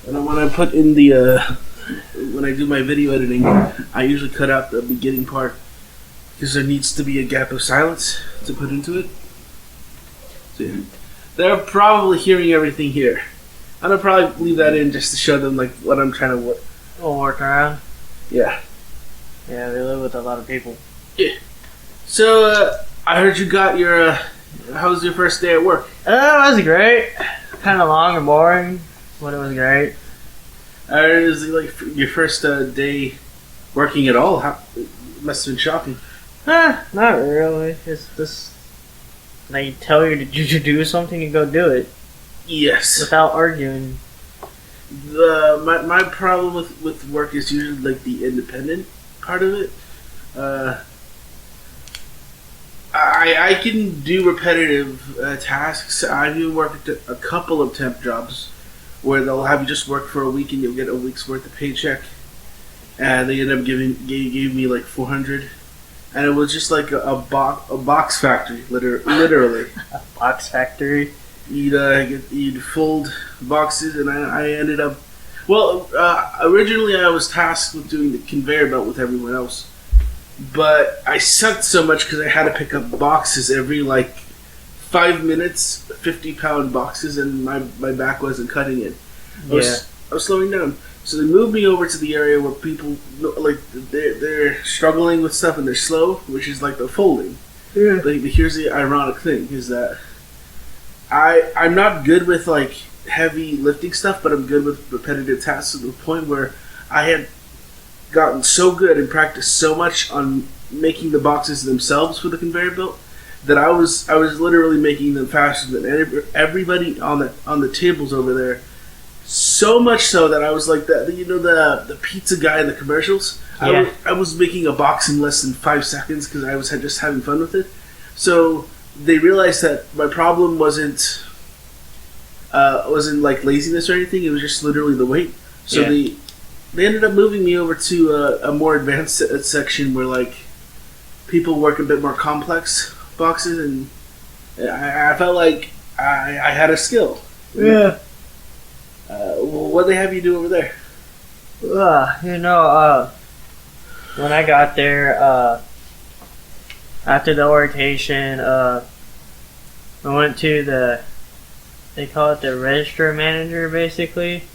And when I put in the when I do my video editing, I usually cut out the beginning part because there needs to be a gap of silence to put into it. So yeah. They're probably hearing everything here. I'm gonna probably leave that in just to show them like what I'm trying to work around. Yeah. Yeah, we live with a lot of people. Yeah. So I heard you got your. How was your first day at work? It was great. Kind of long and boring, but it was great. Was it like your first day working at all? It must have been shocking. Not really. It's just they tell you to do something, you go do it. Yes. Without arguing. My problem with work is usually like the independent part of it. I can do repetitive tasks. I've even worked at a couple of temp jobs where they'll have you just work for a week and you'll get a week's worth of paycheck, and they end up gave me like $400, and it was just like a box factory, literally. A box factory. You'd fold boxes, and I ended up. Well, originally I was tasked with doing the conveyor belt with everyone else. But I sucked so much because I had to pick up boxes every like 5 minutes, 50-pound boxes, and my back wasn't cutting it. I was slowing down. So they moved me over to the area where people like they're struggling with stuff and they're slow, which is like the folding. Yeah. But here's the ironic thing: is that I'm not good with like heavy lifting stuff, but I'm good with repetitive tasks to the point where I had gotten so good and practiced so much on making the boxes themselves for the conveyor belt that I was literally making them faster than everybody on the tables over there. So much so that I was like the pizza guy in the commercials. Yeah. I was making a box in less than 5 seconds because I was just having fun with it. So they realized that my problem wasn't like laziness or anything. It was just literally the weight. So they ended up moving me over to a more advanced section where like people work a bit more complex boxes, and I felt like I had a skill. Yeah. What they have you do over there? When I got there, after the orientation, I went to they call it the register manager, basically.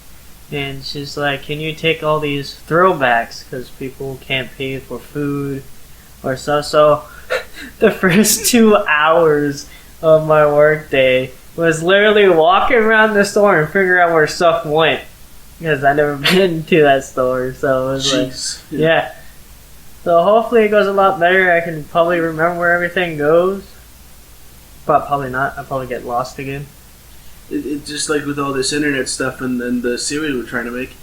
And she's like, can you take all these throwbacks? Because people can't pay for food or stuff. So the first 2 hours of my work day was literally walking around the store and figuring out where stuff went. Because I'd never been to that store. So it was yeah. So hopefully it goes a lot better. I can probably remember where everything goes. But probably not. I'll probably get lost again. It's just like with all this internet stuff and the series we're trying to make,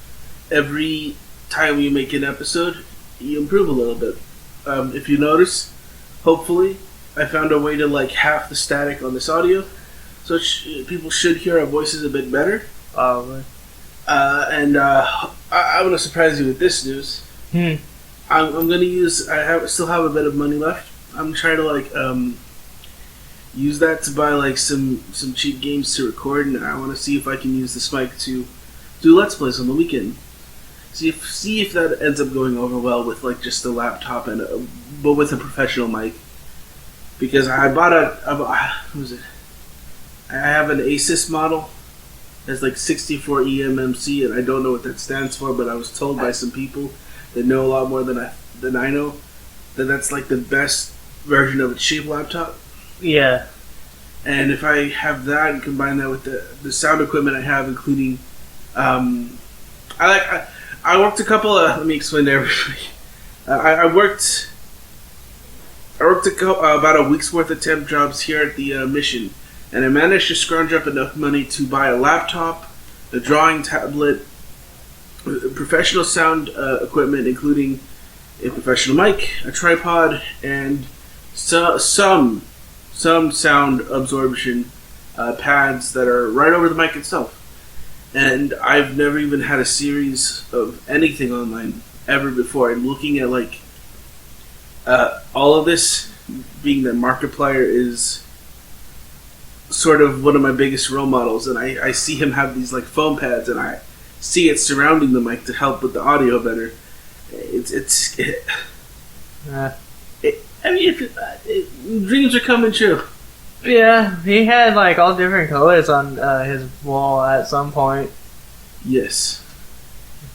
every time you make an episode, you improve a little bit. If you notice, hopefully, I found a way to like half the static on this audio, so people should hear our voices a bit better. Probably. And I want to surprise you with this news. I'm going to use. Still have a bit of money left. I'm trying to like use that to buy like some cheap games to record, and I want to see if I can use this mic to do Let's Plays on the weekend. See if that ends up going over well with like just a laptop but with a professional mic. Because I bought what was it? I have an Asus model. It's like 64 eMMC, and I don't know what that stands for, but I was told by some people that know a lot more than I know that's like the best version of a cheap laptop. Yeah. And if I have that and combine that with the sound equipment I have, including, I worked a couple of. Let me explain to everybody. I worked about a week's worth of temp jobs here at the mission, and I managed to scrounge up enough money to buy a laptop, a drawing tablet, professional sound equipment, including a professional mic, a tripod, and some sound absorption pads that are right over the mic itself. And I've never even had a series of anything online ever before. I'm looking at like all of this, being that Markiplier is sort of one of my biggest role models, and I see him have these like foam pads, and see it surrounding the mic to help with the audio better. I mean, dreams are coming true. Yeah, he had like all different colors on his wall at some point. Yes.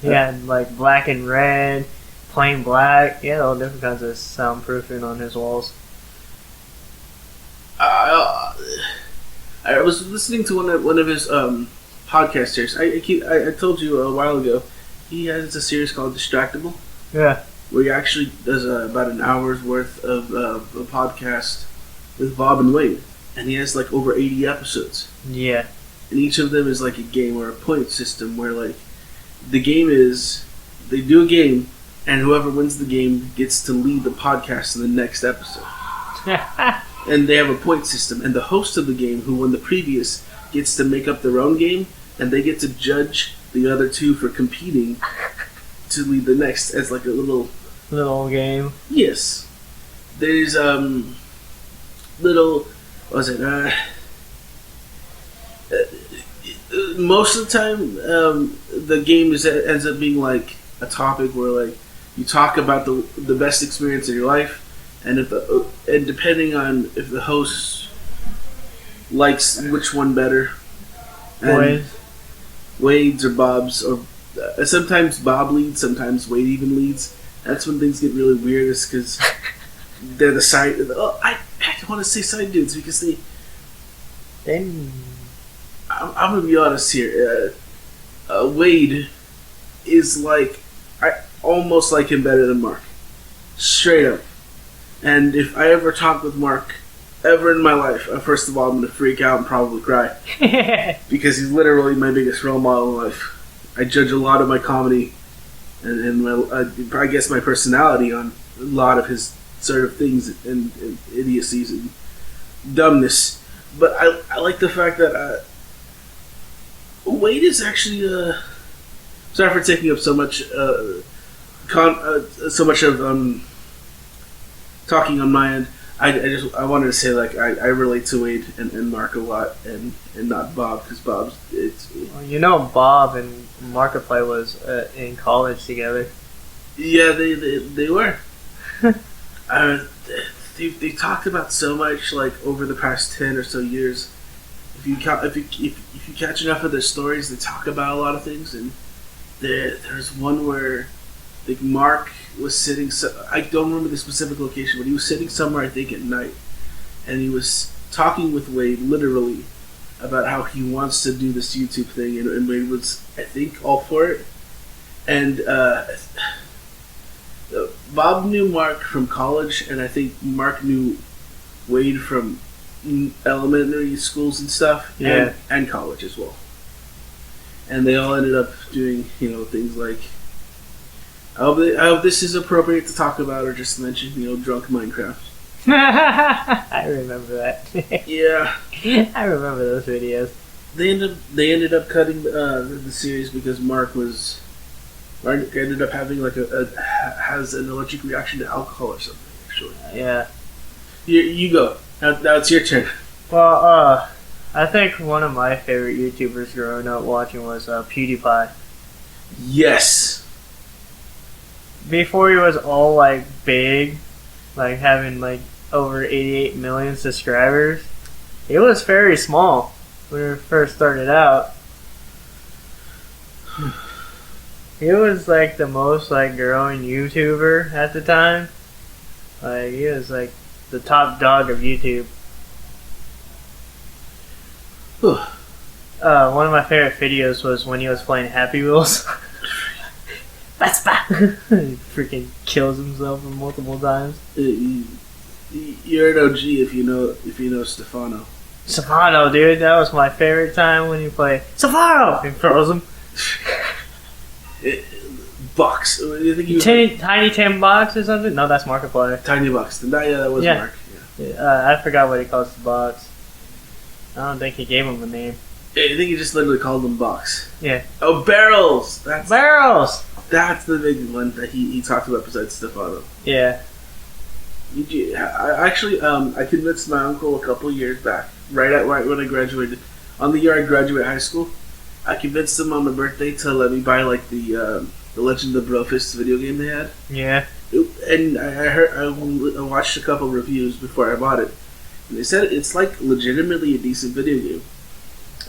He had like black and red, plain black. He had all different kinds of soundproofing on his walls. I was listening to one of his podcasters. I told you a while ago. He has a series called Distractible. Yeah. Where he actually does about an hour's worth of a podcast with Bob and Wade, and he has like over 80 episodes. Yeah. And each of them is like a game or a point system where like the game is they do a game, and whoever wins the game gets to lead the podcast in the next episode. And they have a point system, and the host of the game, who won the previous, gets to make up their own game, and they get to judge the other two for competing to lead the next as like a little game. Yes. There's little what was it? Most of the time, the game ends up being like a topic where like you talk about the best experience of your life, and and depending on if the host likes which one better, and Wade's or Bob's, or sometimes Bob leads, sometimes Wade even leads. That's when things get really weird, is because they're the side. I don't want to say side dudes because I'm gonna be honest here. Wade is like, I almost like him better than Mark, straight up. And if I ever talk with Mark ever in my life, first of all, I'm gonna freak out and probably cry because he's literally my biggest role model in life. I judge a lot of my comedy and I guess my personality on a lot of his sort of things and idiocies and dumbness. But I like the fact that Wade is actually sorry for taking up so much of talking on my end. I wanted to say like I relate to Wade and Mark a lot and not Bob, because Bob's Bob and Markiplier was in college together. Yeah, they were. They talked about so much like over the past 10 or so years. If you catch enough of their stories, they talk about a lot of things. And there's one where I think Mark was sitting. I don't remember the specific location, but he was sitting somewhere, I think, at night, and he was talking with Wade literally about how he wants to do this YouTube thing, and Wade was, I think, all for it. And Bob knew Mark from college, and I think Mark knew Wade from elementary schools and stuff, and college as well. And they all ended up doing, things like, I hope this is appropriate to talk about or just mention, drunk Minecraft. I remember that. Yeah. I remember those videos. They ended up cutting the series because Mark ended up having like has an allergic reaction to alcohol or something, actually. Yeah. You go. Now it's your turn. Well, I think one of my favorite YouTubers growing up watching was PewDiePie. Yes. Before he was all like big, like having like over 88 million subscribers, he was very small when he first started out. He was like the most like growing YouTuber at the time. Like he was like the top dog of YouTube. One of my favorite videos was when he was playing Happy Wheels. That's bad. He freaking kills himself multiple times. You're an OG if you know Stefano. Stefano, dude, that was my favorite time when you play Stefano. He throws him. Bucks. You think Tiny Tim Box or something? No, that's Markiplier. Tiny Box. That was Mark. Yeah. I forgot what he calls the box. I don't think he gave him a name. Yeah, I think he just literally called them Box. Yeah. Oh, Barrels! Barrels! That's the big one that he talked about besides Stefano. Yeah. I convinced my uncle a couple years back, right when I graduated, on the year I graduated high school, I convinced them on my birthday to let me buy like the Legend of Brofist video game they had. Yeah. And I watched a couple reviews before I bought it, and they said it's like legitimately a decent video game.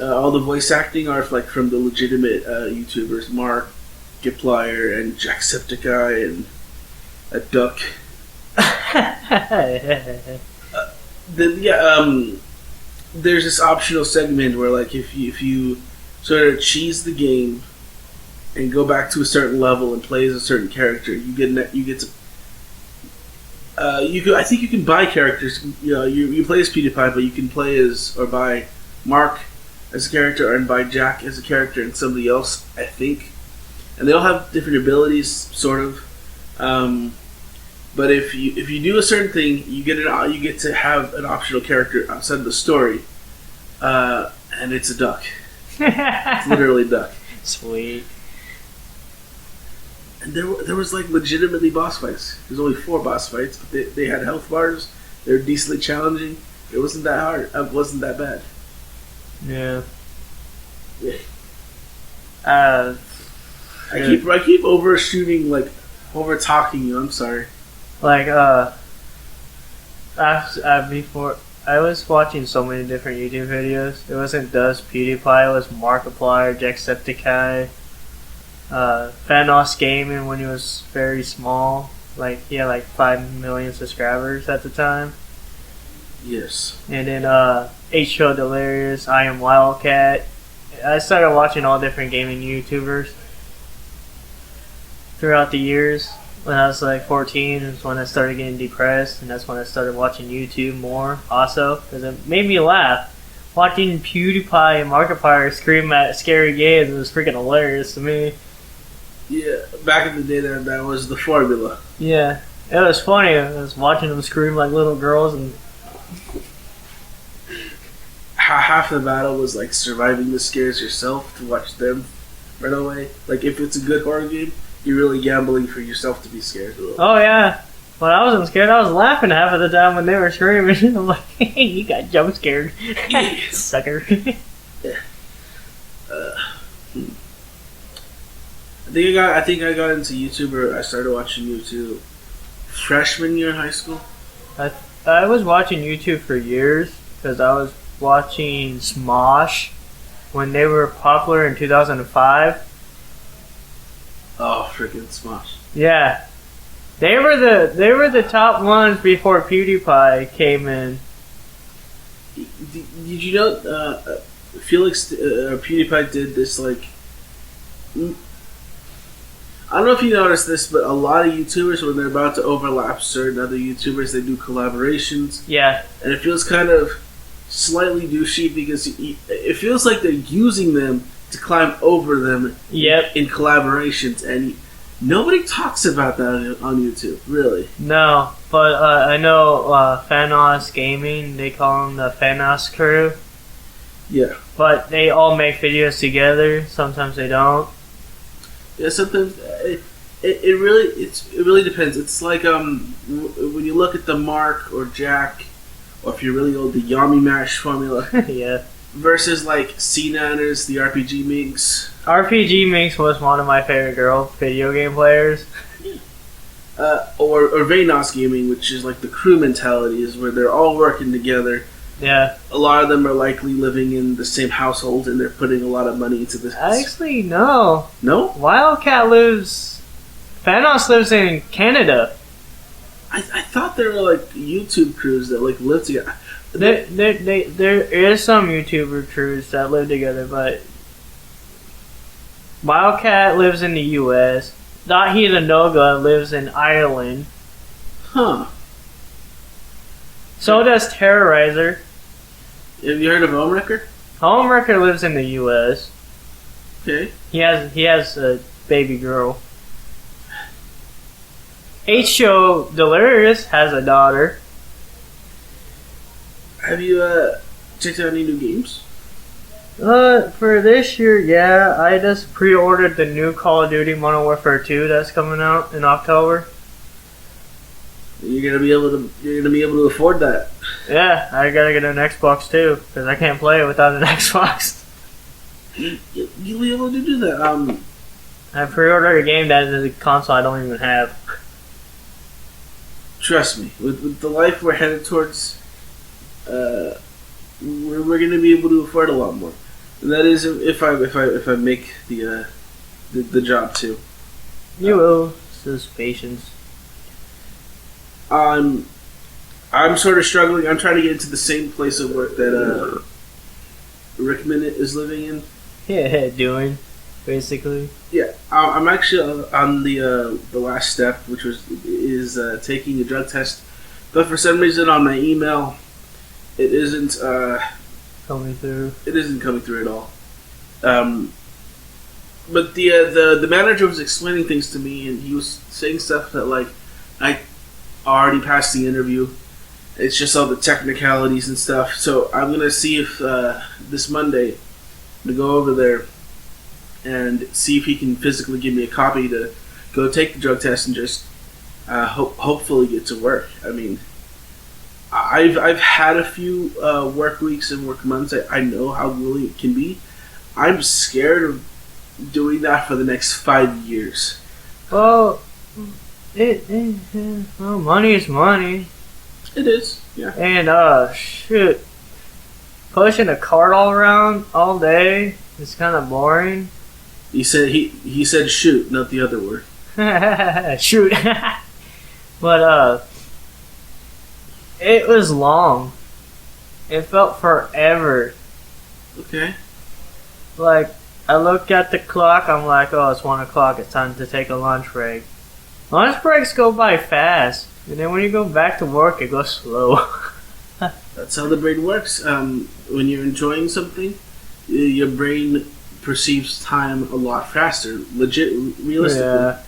All the voice acting are like from the legitimate YouTubers, Markiplier and Jacksepticeye and a duck. There's this optional segment where like if you sort of cheese the game and go back to a certain level and play as a certain character, you get to. I think you can buy characters. You know, you play as PewDiePie, but you can play as or buy Mark as a character and buy Jack as a character and somebody else. I think, and they all have different abilities, sort of. But if you do a certain thing, you get to have an optional character outside of the story, and it's a duck. It's literally a duck. Sweet. And there was like legitimately boss fights. There's only 4 boss fights, but they had health bars. They were decently challenging. It wasn't that hard. It wasn't that bad. Yeah. I keep overshooting, like over talking you. I'm sorry. Like before I was watching so many different YouTube videos. It wasn't just PewDiePie. It was Markiplier, Jacksepticeye, Thanos Gaming when he was very small. Like he had like 5 million subscribers at the time. Yes. And then H2O Delirious, I Am Wildcat. I started watching all different gaming YouTubers throughout the years. When I was like 14 is when I started getting depressed, and that's when I started watching YouTube more also, because it made me laugh. Watching PewDiePie and Markiplier scream at scary games was freaking hilarious to me. Yeah, back in the day that was the formula. Yeah, it was funny. I was watching them scream like little girls, and half the battle was like surviving the scares yourself to watch them run away. Like if it's a good horror game, you're really gambling for yourself to be scared a little. Oh yeah, when I wasn't scared, I was laughing half of the time when they were screaming. I'm like, hey, you got jump scared, sucker. Yeah. I think I got into YouTube, or I started watching YouTube freshman year in high school. I was watching YouTube for years because I was watching Smosh when they were popular in 2005. Oh, freaking Smosh! Yeah, they were the top ones before PewDiePie came in. Did you know Felix PewDiePie did this like? I don't know if you noticed this, but a lot of YouTubers, when they're about to overlap certain other YouTubers, they do collaborations. Yeah, and it feels kind of slightly douchey because it feels like they're using them to climb over them. Yep. In collaborations, and nobody talks about that on YouTube, really. No, but I know Thanos Gaming, they call them the Thanos crew. Yeah. But they all make videos together. Sometimes they don't. Yeah, sometimes it really depends. It's like when you look at the Mark or Jack, or if you're really old, the Yami Mash formula. Yeah. Versus like C9ers, the RPG Minx. RPG Minx was one of my favorite girl video game players. Or Vaynos Gaming, which is like the crew mentality, is where they're all working together. Yeah. A lot of them are likely living in the same household, and they're putting a lot of money into this. Actually, no. No? Thanos lives in Canada. I thought there were like YouTube crews that like live together. There is some YouTuber crews that live together, but Wildcat lives in the U.S. Dahi the Noga lives in Ireland. Huh. So does Terrorizer. Have you heard of Homewrecker? Homewrecker lives in the U.S. Okay. He has a baby girl. H2O Delirious has a daughter. Have you checked out any new games? For this year, yeah. I just pre-ordered the new Call of Duty Modern Warfare 2 that's coming out in October. You're gonna be able to afford that. Yeah, I gotta get an Xbox too, because I can't play it without an Xbox. You'll be able to do that. I pre-ordered a game that is a console I don't even have. Trust me, with the life we're headed towards, we're going to be able to afford a lot more. And that is if I make the job too. You will. Just patience. I'm sort of struggling. I'm trying to get into the same place of work that Rickman is living in. Yeah, doing basically. Yeah, I'm actually on the last step, which is taking a drug test, but for some reason on my email, it isn't coming through. It isn't coming through at all. But the manager was explaining things to me, and he was saying stuff that like I already passed the interview. It's just all the technicalities and stuff. So I'm gonna see if this Monday to go over there and see if he can physically give me a copy to go take the drug test and just hopefully get to work. I mean, I've had a few work weeks and work months. I know how grueling it can be. I'm scared of doing that for the next 5 years. Well, well, money is money. It is, yeah. And shoot, pushing a cart all around all day is kind of boring. He said shoot, not the other word. Shoot. But it was long. It felt forever. Okay. Like, I look at the clock, I'm like, oh, it's 1 o'clock, it's time to take a lunch break. Lunch breaks go by fast, and then when you go back to work, it goes slow. That's how the brain works. When you're enjoying something, your brain perceives time a lot faster, realistically. Yeah.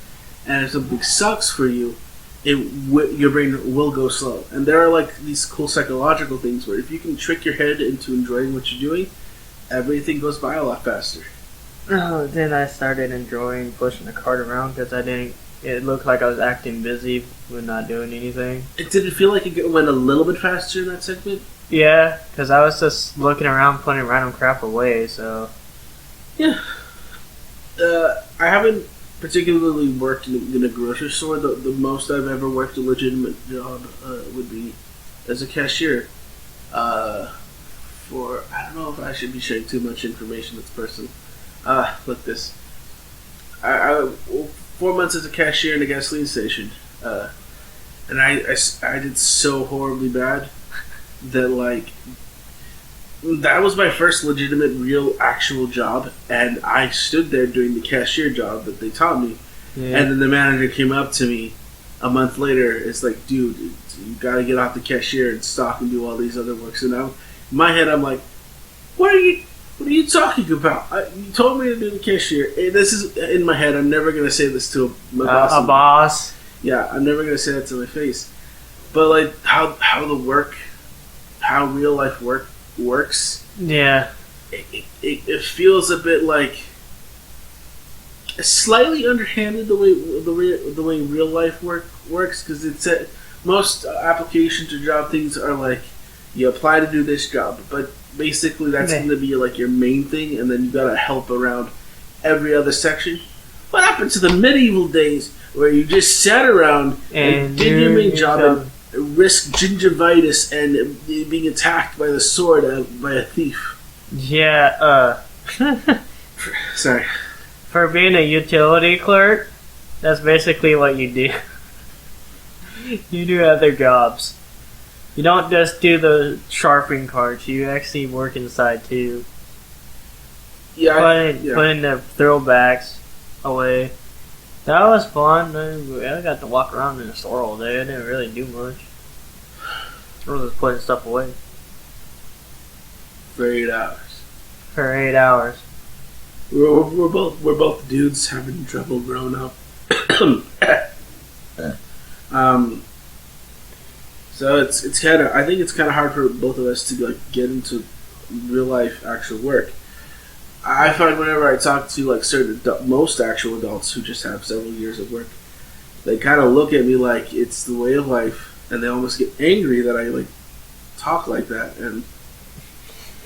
And if something sucks for you, your brain will go slow. And there are like these cool psychological things where if you can trick your head into enjoying what you're doing, everything goes by a lot faster. Oh, then I started enjoying pushing the cart around because it looked like I was acting busy with not doing anything. Did it feel like it went a little bit faster in that segment? Yeah, because I was just looking around putting random crap away, so... Yeah. I haven't particularly worked in a grocery store. The most I've ever worked a legitimate job would be as a cashier. I don't know if I should be sharing too much information with this person. Look this. I 4 months as a cashier in a gasoline station. And I did so horribly bad that like that was my first legitimate, real, actual job, and I stood there doing the cashier job that they taught me. Yeah. And then the manager came up to me a month later. It's like, dude, you gotta get off the cashier and stop and do all these other work. So now, in my head, I'm like, what are you talking about? You told me to do the cashier. And this is in my head. I'm never gonna say this to my boss. A boss. Yeah, I'm never gonna say that to my face. But like how real life works. Yeah. It feels a bit like slightly underhanded the way real life works, because it's most applications or job things are like you apply to do this job, but basically that's going to be like your main thing, and then you got to help around every other section. What happened to the medieval days where you just sat around and did your main job and risk gingivitis and being attacked by the sword by a thief? Yeah, Sorry. For being a utility clerk, that's basically what you do. You do other jobs. You don't just do the sharpening carts, you actually work inside too. Yeah, putting the throwbacks away. That was fun. I got to walk around in the store all day. I didn't really do much. I was just putting stuff away. For 8 hours. For 8 hours. We're both dudes having trouble growing up. So it's kind of, I think it's kind of hard for both of us to like get into real life actual work. I find whenever I talk to like most actual adults who just have several years of work, they kind of look at me like it's the way of life, and they almost get angry that I like talk like that. And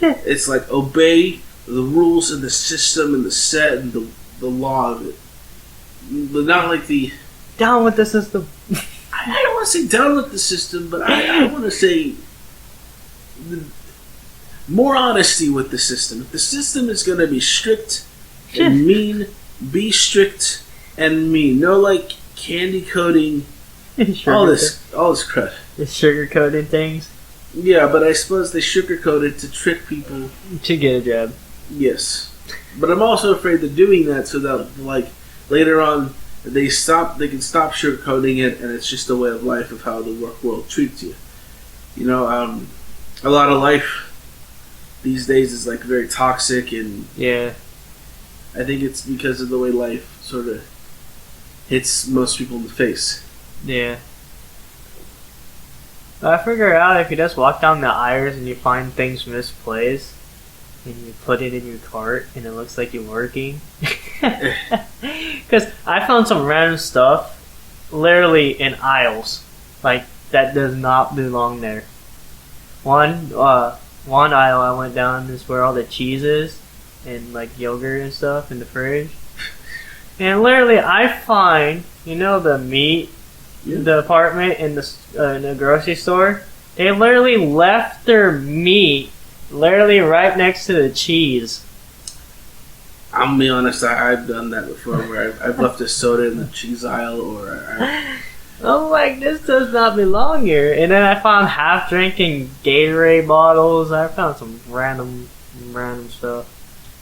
it's like obey the rules and the system and the set and the law of it. But not like the down with the system. I don't want to say down with the system, but I want to say more honesty with the system. If the system is going to be strict and mean, be strict and mean. No, like candy coating, all this crap. The sugar coated things. Yeah, but I suppose they sugarcoat it to trick people to get a job. Yes, but I'm also afraid they're doing that so that like later on they can stop sugarcoating it, and it's just a way of life of how the work world treats you. You know, a lot of life these days is like very toxic, and yeah, I think it's because of the way life sort of hits most people in the face. Yeah. I figure out if you just walk down the aisles and you find things misplaced and you put it in your cart and it looks like you're working. Because I found some random stuff literally in aisles like that does not belong there. One aisle I went down is where all the cheese is and like yogurt and stuff in the fridge. And literally I find, the meat department in the grocery store, they literally left their meat literally right next to the cheese. I'm gonna be honest, I've done that before where I've left a soda in the cheese aisle, or I'm like, this does not belong here. And then I found half-drinking Gatorade bottles. I found some random stuff.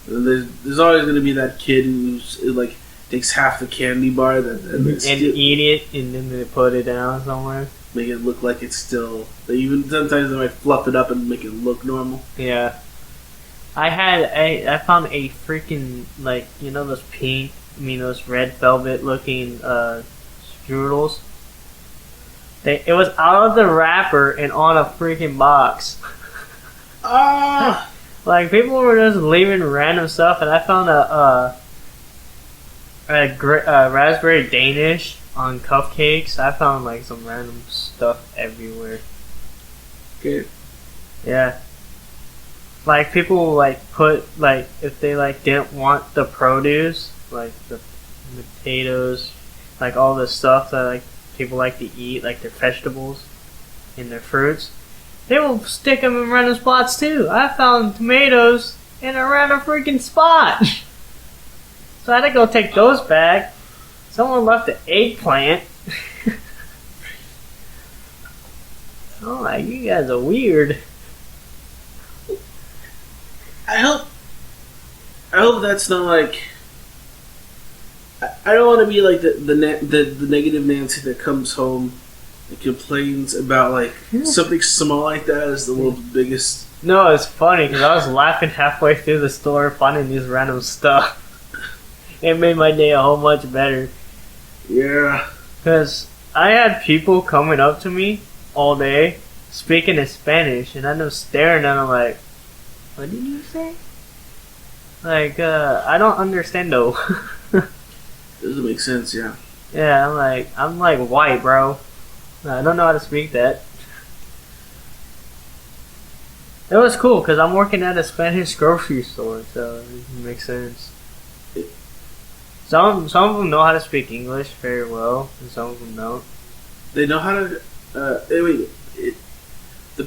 There's always gonna be that kid who's like takes half the candy bar and eat it, and then they put it down somewhere. Make it look like it's still. Sometimes they might fluff it up and make it look normal. Yeah, I found a freaking those red velvet looking strudels. It was out of the wrapper and on a freaking box. Ah! Like people were just leaving random stuff, and I found a raspberry Danish on cupcakes. I found like some random stuff everywhere. Okay. Yeah. Like people put if they didn't want the produce, like the potatoes, like all the stuff that people like to eat, like their vegetables and their fruits, they will stick them in random spots too. I found tomatoes in a random freaking spot. So I had to go take those back. Someone left the eggplant. Oh, like, you guys are weird. I hope that's not like. I don't want to be like the negative Nancy that comes home and complains about something small like that is the world's biggest. No, it's funny because I was laughing halfway through the store finding these random stuff. It made my day a whole much better. Yeah. Because I had people coming up to me all day speaking in Spanish, and I'm just staring at them like, what did you say? I don't understand though. Doesn't make sense, yeah. Yeah, I'm like white, bro. I don't know how to speak that. It was cool because I'm working at a Spanish grocery store, so it makes sense. Some of them know how to speak English very well, and some of them don't. They know how to. The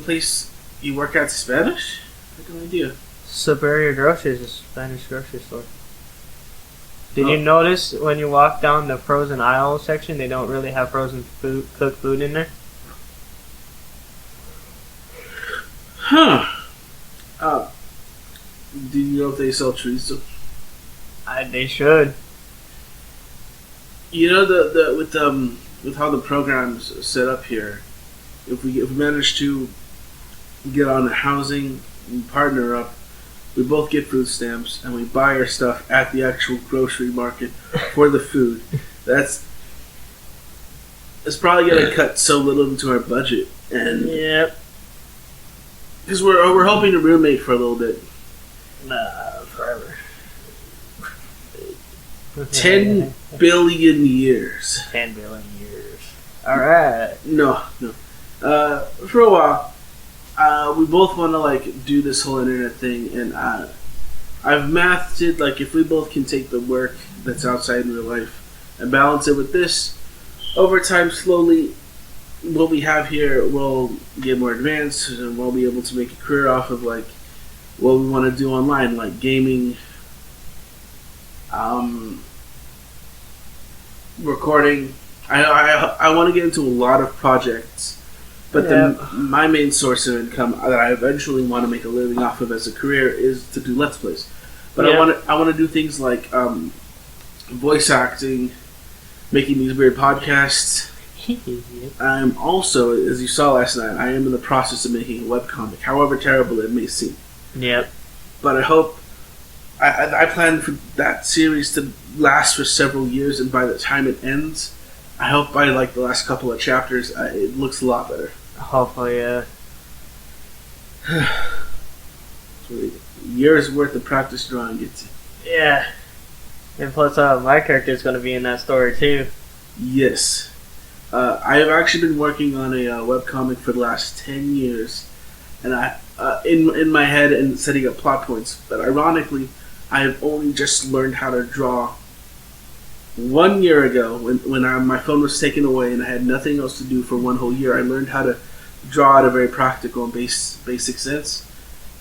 place you work at Spanish? I have no idea. Superior Groceries is a Spanish grocery store. Did you notice when you walk down the frozen aisle section, they don't really have frozen cooked food in there? Huh. Do you know if they sell chorizo? They should. You know with how the program's set up here, if we manage to get on a housing and partner up, we both get food stamps and we buy our stuff at the actual grocery market for the food. It's probably gonna cut so little into our budget, and yep. Because we're hoping to roommate for a little bit. Forever. 10 billion years. 10 billion years. Alright. No. For a while, we both want to do this whole internet thing, and I've mathed it, like, if we both can take the work that's outside in real life and balance it with this, over time, slowly, what we have here will get more advanced, and we'll be able to make a career off of, like, what we want to do online, like gaming, recording. I want to get into a lot of projects, but my main source of income that I eventually want to make a living off of as a career is to do Let's Plays. But I want to do things like voice acting, making these weird podcasts. I'm also, as you saw last night, I am in the process of making a webcomic, however terrible it may seem. Yep. But I hope, I plan for that series to last for several years, and by the time it ends, I hope by like the last couple of chapters, it looks a lot better. Hopefully, yeah. Years worth of practice drawing gets you. Yeah. And plus, my character's going to be in that story too. Yes. I have actually been working on a webcomic for the last 10 years, and I in my head and setting up plot points. But ironically, I have only just learned how to draw 1 year ago when my phone was taken away and I had nothing else to do for 1 whole year. I learned how to draw at a very practical and basic sense,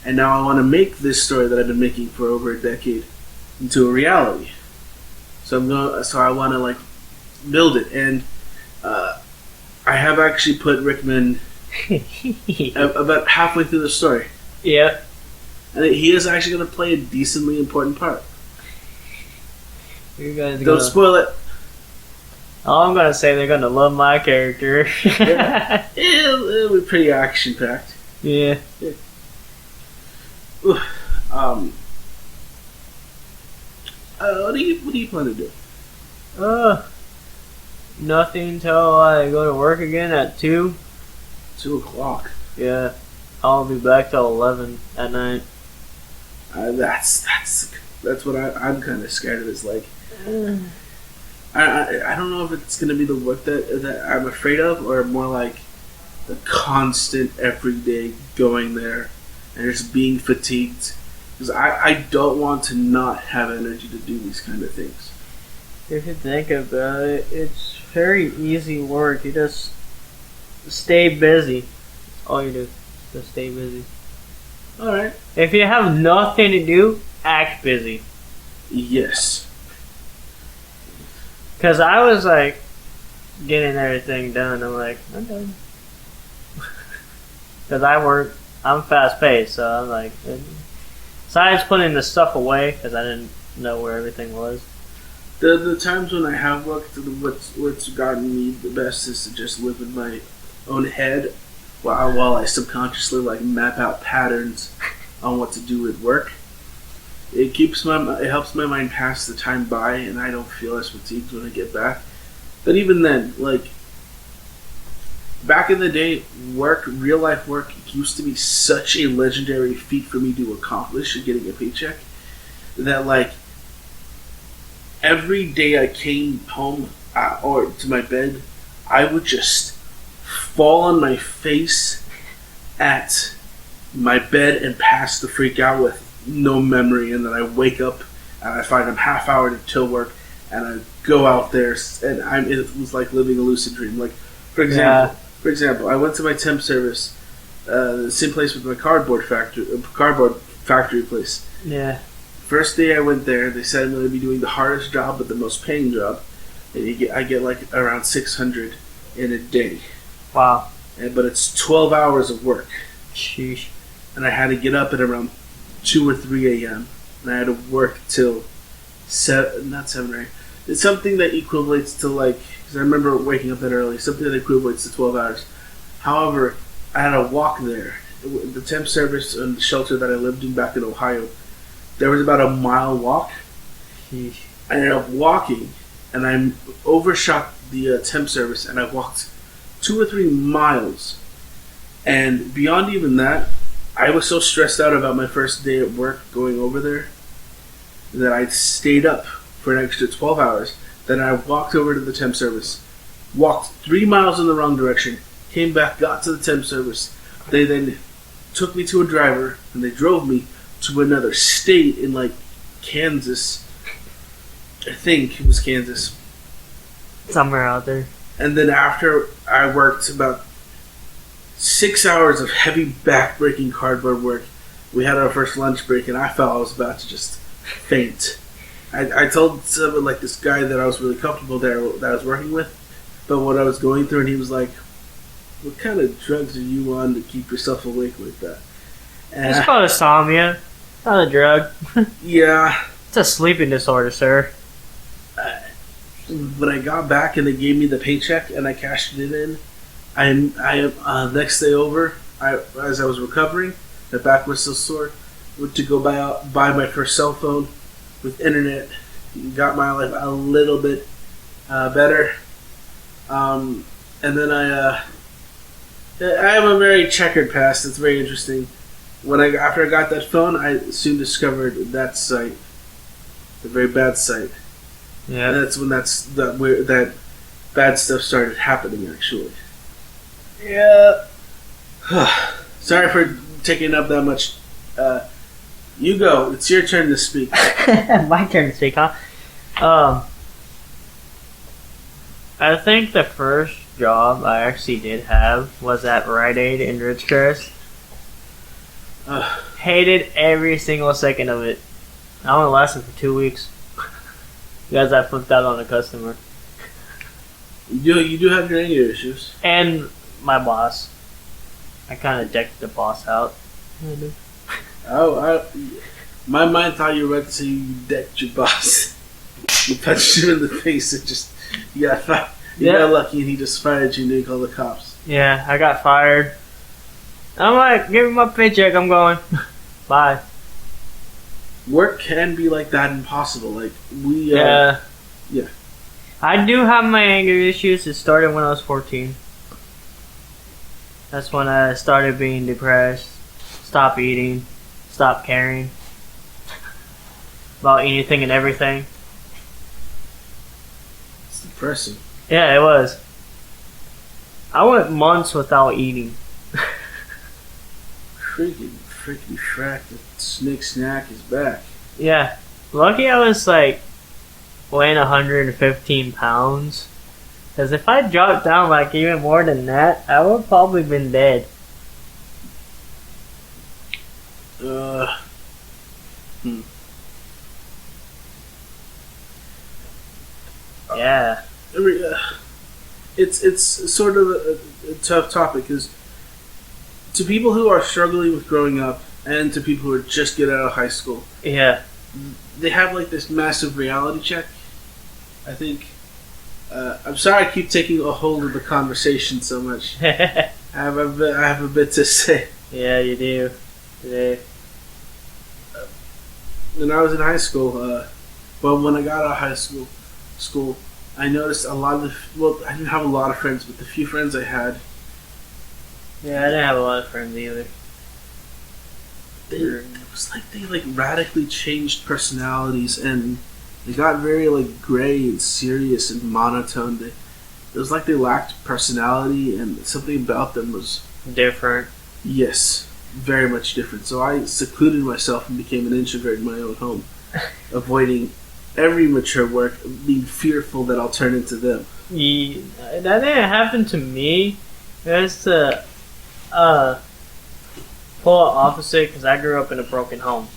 and now I want to make this story that I've been making for over a decade into a reality. So I want to like build it, and I have actually put Rickman about halfway through the story. Yep. And he is actually going to play a decently important part. You guys don't spoil it. All I'm gonna say, they're gonna love my character. Yeah. It'll be pretty action packed. Yeah. What do you plan to do? Nothing till I go to work again at 2. 2 o'clock. Yeah. I'll be back till 11 at night. That's what I'm kind of scared of. Is like, I don't know if it's gonna be the work that I'm afraid of, or more like the constant everyday going there and just being fatigued. Because I don't want to not have energy to do these kind of things. If you think about it, it's very easy work. You just stay busy. That's all you do. Just stay busy. Alright. If you have nothing to do, act busy. Yes. Because I was like, getting everything done. I'm like, I'm done. Because I'm fast paced, so I'm like, besides putting the stuff away, because I didn't know where everything was. The times when I have worked, what's gotten me the best is to just live in my own head while I subconsciously like map out patterns on what to do at work. It helps my mind pass the time by, and I don't feel as fatigued when I get back. But even then, like back in the day, real life work used to be such a legendary feat for me to accomplish in getting a paycheck that like every day I came home or to my bed, I would just fall on my face at my bed and pass the freak out with no memory, and then I wake up and I find I'm half hour till work, and I go out there and it was like living a lucid dream. Like for example, I went to my temp service, the same place with my cardboard factory place. Yeah. First day I went there, they said I'm going to be doing the hardest job but the most paying job, and I get like around 600 in a day. Wow. But it's 12 hours of work. Sheesh. And I had to get up at around 2 or 3 a.m. and I had to work till not 7 or 8. It's something that equates to like, because I remember waking up that early, something that equates to 12 hours. However, I had to walk there. The temp service and the shelter that I lived in back in Ohio, there was about a mile walk. Sheesh. I ended up walking, and I overshot the temp service, and I walked 2 or 3 miles. And beyond even that, I was so stressed out about my first day at work going over there that I stayed up for an extra 12 hours. Then I walked over to the temp service, walked 3 miles in the wrong direction, came back, got to the temp service. They then took me to a driver, and they drove me to another state in like Kansas. I think it was Kansas. Somewhere out there. And then after I worked about 6 hours of heavy back-breaking cardboard work, we had our first lunch break, and I felt I was about to just faint. I told someone, like this guy that I was really comfortable there that I was working with, about what I was going through, and he was like, "What kind of drugs are you on to keep yourself awake like that?" And It's called insomnia. Not a drug. yeah. It's a sleeping disorder, sir. When I got back and they gave me the paycheck and I cashed it in, next day over, as I was recovering, my back was still sore. Went to go buy my first cell phone with internet. Got my life a little bit better. And then I have a very checkered past. It's very interesting. After I got that phone, I soon discovered that site, the very bad site. Yeah. And that's when that bad stuff started happening. Actually. Yeah. Sorry for taking up that much. You go. It's your turn to speak. My turn to speak, huh? I think the first job I actually did have was at Rite Aid in Ridgecrest. Hated every single second of it. I only lasted for 2 weeks. Because I flipped out on a customer. You do have your anger issues. And my boss. I kind of decked the boss out. My mind thought you were about to say you decked your boss. You punched him in the face and just you got lucky and he just fired you and didn't call the cops. Yeah, I got fired. I'm like, give me my paycheck, I'm going. Bye. Work can be like that impossible. Like yeah. Yeah. I do have my anger issues. It started when I was 14. That's when I started being depressed. Stopped eating. Stopped caring about anything and everything. It's depressing. Yeah, it was. I went months without eating. Freaking frack, the snake snack is back. Yeah. Lucky I was like weighing 115 pounds. Because if I dropped down like even more than that, I would probably been dead. Yeah. It's sort of a tough topic because to people who are struggling with growing up and to people who are just get out of high school, Yeah. they have like this massive reality check. I think. I'm sorry I keep taking a hold of the conversation so much. I have a bit to say. Yeah, you do. Today. When I was in high school, when I got out of high school, I noticed a lot of I didn't have a lot of friends, but the few friends I had, Yeah, I didn't have a lot of friends either. it was like they like radically changed personalities and they got very like gray and serious and monotone. It was like they lacked personality and something about them was Different. yes, very much different. So I secluded myself and became an introvert in my own home, avoiding every mature work, being fearful that I'll turn into them. Yeah, that didn't happen to me. It was the polar opposite because I grew up in a broken home.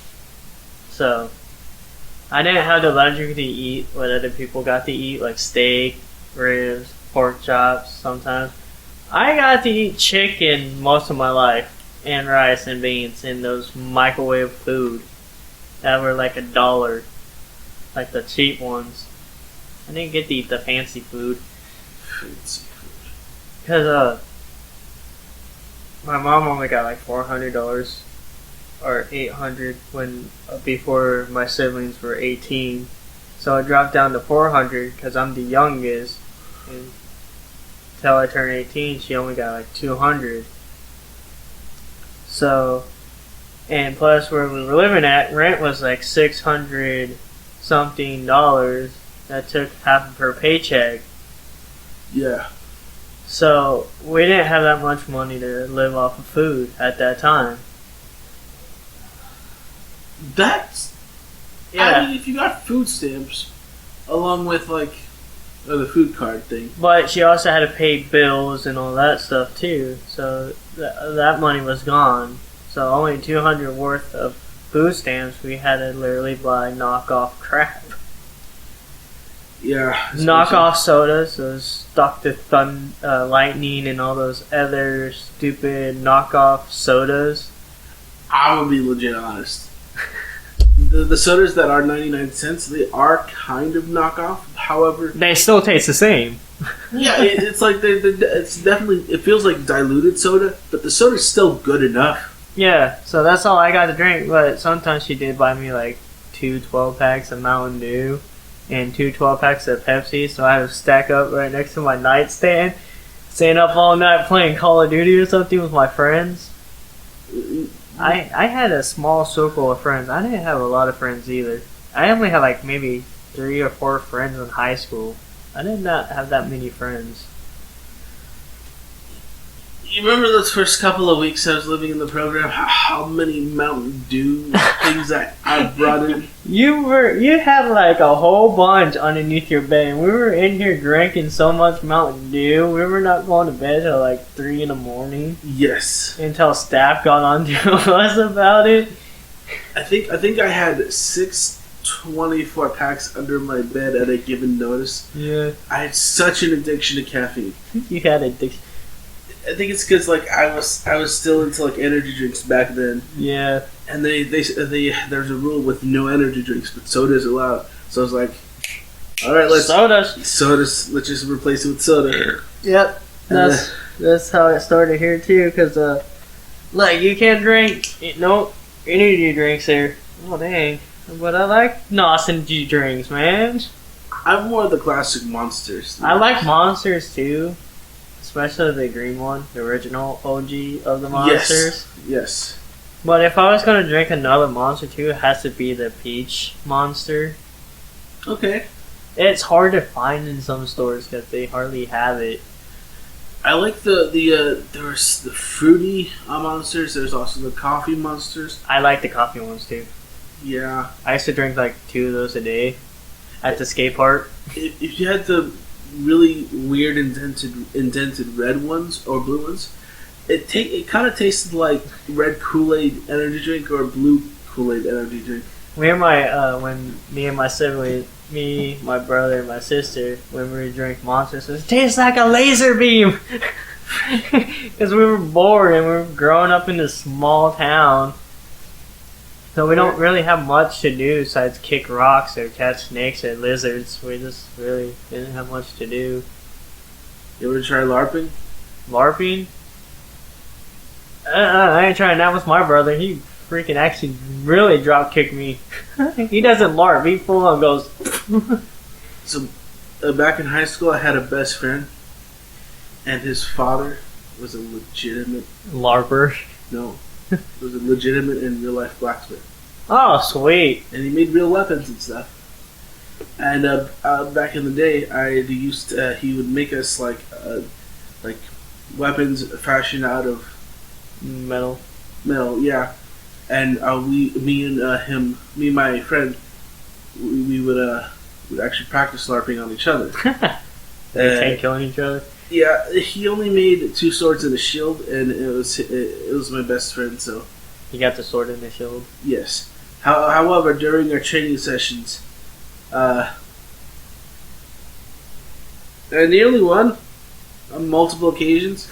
So I didn't have the luxury to eat what other people got to eat, like steak, ribs, pork chops sometimes. I got to eat chicken most of my life, and rice and beans, and those microwave food that were like $1, like the cheap ones. I didn't get to eat the fancy food. Fancy food. Because my mom only got like $400 or $800 before my siblings were 18. So I dropped down to $400 because I'm the youngest. And until I turned 18, she only got like $200. So, and plus where we were living at, rent was like $600 something. That took half of her paycheck. Yeah. So we didn't have that much money to live off of food at that time. That's... Yeah. I mean, if you got food stamps, along with, like, the food card thing. But she also had to pay bills and all that stuff, too. So that money was gone. So only $200 worth of food stamps, we had to literally buy knockoff crap. Yeah. Knockoff sodas, those Dr. Lightning and all those other stupid knockoff sodas. I will be legit honest. The sodas that are 99 cents, they are kind of knockoff. However, they still taste the same. Yeah, it's like it's definitely, it feels like diluted soda, but the soda's still good enough. Yeah, so that's all I got to drink. But sometimes she did buy me like 2 12-packs of Mountain Dew and 2 12-packs of Pepsi, so I would stack up right next to my nightstand, staying up all night playing Call of Duty or something with my friends. I had a small circle of friends. I didn't have a lot of friends either. I only had like maybe 3 or 4 friends in high school. I did not have that many friends. You remember those first couple of weeks I was living in the program? How many Mountain Dew things I brought in? You had like a whole bunch underneath your bed. And we were in here drinking so much Mountain Dew. We were not going to bed till like 3 in the morning. Yes. Until staff got on to us about it. I think I had 6 24-packs under my bed at a given notice. Yeah. I had such an addiction to caffeine. You had addiction. I think it's because like I was still into like energy drinks back then. Yeah. And they there's a rule with no energy drinks, but soda's allowed. So I was like, all right, sodas. Let's just replace it with soda. Yep. That's how it started here too. Cause like you can't drink no energy drinks there. Oh dang. But I like NOS energy drinks, man. I'm more of the classic Monsters. I like Monsters too. Especially the green one, the original OG of the Monsters. Yes. But if I was going to drink another Monster too, it has to be the Peach Monster. Okay. It's hard to find in some stores because they hardly have it. I like there's the fruity Monsters. There's also the coffee Monsters. I like the coffee ones too. Yeah. I used to drink like 2 of those a day at the skate park. If you had the really weird indented red ones or blue ones, it kind of tasted like red Kool-Aid energy drink or blue Kool-Aid energy drink. When me and my sibling, my brother, and my sister, when we drank Monsters, it tastes like a laser beam. Because we were bored and we were growing up in this small town. So we don't really have much to do besides kick rocks or catch snakes or lizards. We just really didn't have much to do. You ever try LARPing? LARPing? I ain't trying that with my brother. He freaking actually really drop kicked me. He doesn't LARP. He full on goes. So back in high school, I had a best friend, and his father was a legitimate LARPer. No. Was a legitimate in real life blacksmith. Oh, sweet! And he made real weapons and stuff. And back in the day, he would make us like weapons fashioned out of metal. Metal, yeah. And me and my friend, we would actually practice LARPing on each other. They killing each other. Yeah, he only made 2 swords and a shield, and it was my best friend. So he got the sword and the shield. Yes. However, during our training sessions, I nearly won on multiple occasions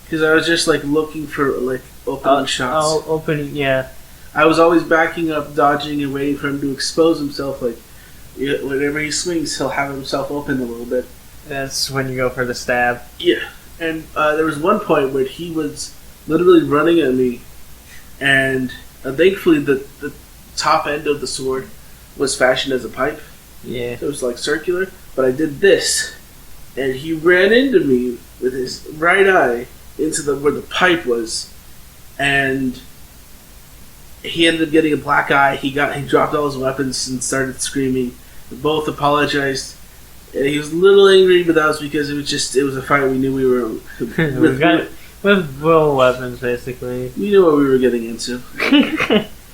because I was just like looking for like opening shots. Oh, opening, yeah. I was always backing up, dodging, and waiting for him to expose himself. Like whenever he swings, he'll have himself open a little bit. That's when you go for the stab. Yeah, and there was one point where he was literally running at me, and thankfully the top end of the sword was fashioned as a pipe. Yeah. So it was like circular, but I did this, and he ran into me with his right eye into where the pipe was, and he ended up getting a black eye. He dropped all his weapons and started screaming. We both apologized. And he was a little angry, but that was because it was a fight we knew we were with real weapons, basically. We knew what we were getting into.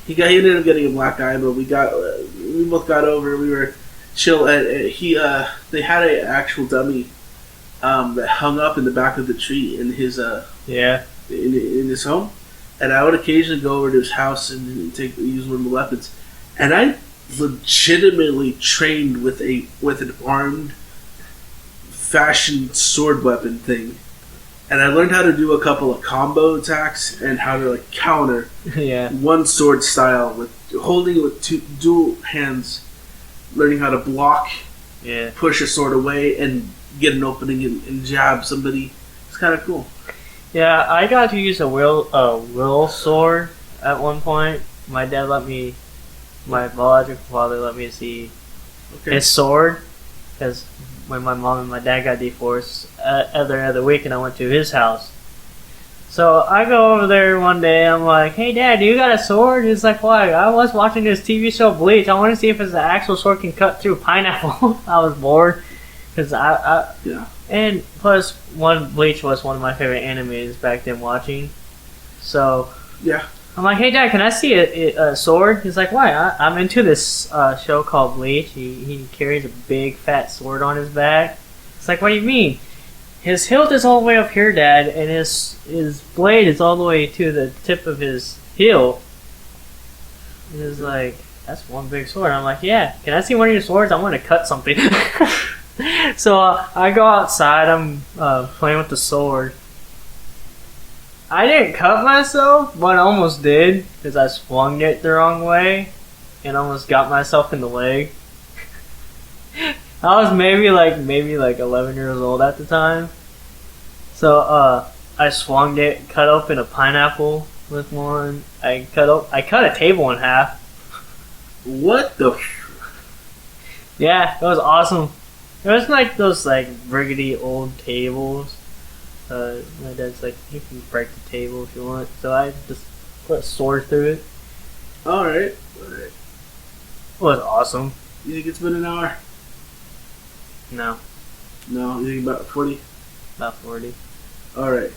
He ended up getting a black eye, but we both got over it. We were chill. They had an actual dummy that hung up in the back of the tree in his in his home, and I would occasionally go over to his house and use one of the weapons, and I legitimately trained with an armed, fashioned sword weapon thing. And I learned how to do a couple of combo attacks and how to like counter one sword style with holding it with two dual hands, learning how to block, push a sword away, and get an opening and jab somebody. It's kind of cool. Yeah, I got to use a will sword at one point. My biological father let me see his sword because when my mom and my dad got divorced other week, and I went to his house. So I go over there one day. I'm like, "Hey, Dad, do you got a sword?" He's like, "Why?" I was watching this TV show Bleach. I want to see if it's an actual sword can cut through pineapple. I was bored because and plus Bleach was one of my favorite animes back then watching. So I'm like, "Hey, Dad, can I see a sword?" He's like, "Why?" I'm into this show called Bleach. He carries a big fat sword on his back. It's like, "What do you mean?" His hilt is all the way up here, Dad, and his blade is all the way to the tip of his heel. And it's like, that's one big sword. I'm like, "Yeah, can I see one of your swords? I want to cut something." So I go outside. I'm playing with the sword. I didn't cut myself, but I almost did because I swung it the wrong way and almost got myself in the leg. I was maybe like 11 years old at the time. So I swung it, cut open a pineapple with one. I cut a table in half. What the? Yeah, it was awesome. It was like those like rickety old tables. My dad's like, "You can break the table if you want." So I just put a sword through it. Alright. It was awesome. You think it's been an hour? No. No? You think about 40? About 40. Alright.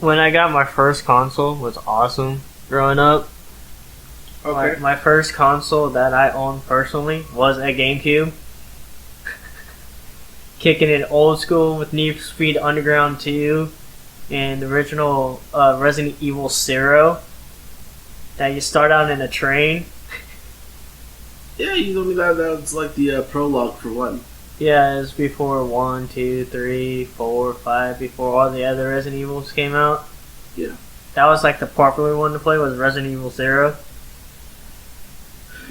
When I got my first console was awesome growing up. Okay. My first console that I owned personally was a GameCube. Kicking it old school with Need for Speed Underground 2 and the original Resident Evil 0. That you start out in a train. Yeah, you told me that was like the prologue for 1. Yeah, it was before 1, 2, 3, 4, 5, before all the other Resident Evils came out. Yeah. That was like the popular one to play was Resident Evil 0.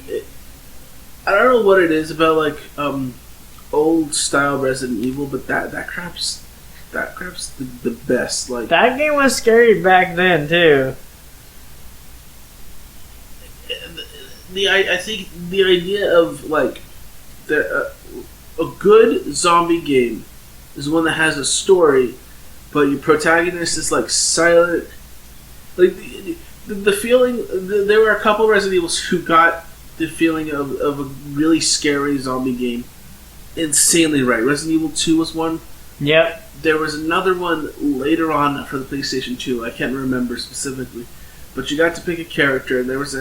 I don't know what it is about like old style Resident Evil, but that crap's the best. Like that game was scary back then too. I think the idea of like a good zombie game is one that has a story, but your protagonist is like silent. Like the feeling. There were a couple Resident Evils who got the feeling of a really scary zombie game insanely right. Resident Evil 2 was one. Yep. There was another one later on for the PlayStation 2. I can't remember specifically, but you got to pick a character, and there was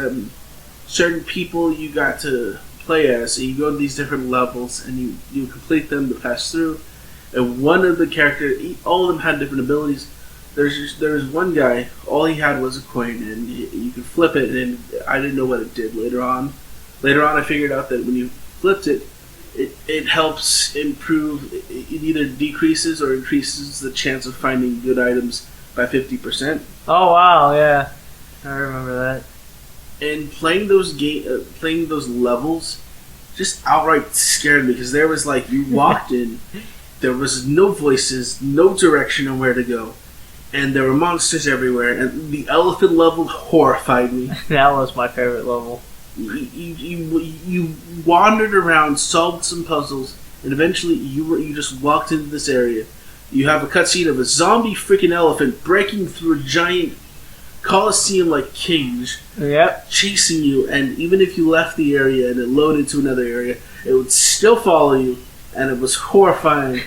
certain people you got to play as. And you go to these different levels, and you complete them to pass through. And one of the characters, all of them had different abilities. There was one guy, all he had was a coin, and you could flip it, and I didn't know what it did later on. Later on, I figured out that when you flipped it, it helps improve, it either decreases or increases the chance of finding good items by 50%. Oh wow, yeah. I remember that. And playing those levels just outright scared me, because there was like, you walked in, there was no voices, no direction on where to go, and there were monsters everywhere, and the elephant level horrified me. That was my favorite level. You wandered around, solved some puzzles, and eventually you just walked into this area. You have a cutscene of a zombie freaking elephant breaking through a giant Coliseum-like cage Yep. chasing you, and even if you left the area and it loaded to another area, it would still follow you, and it was horrifying.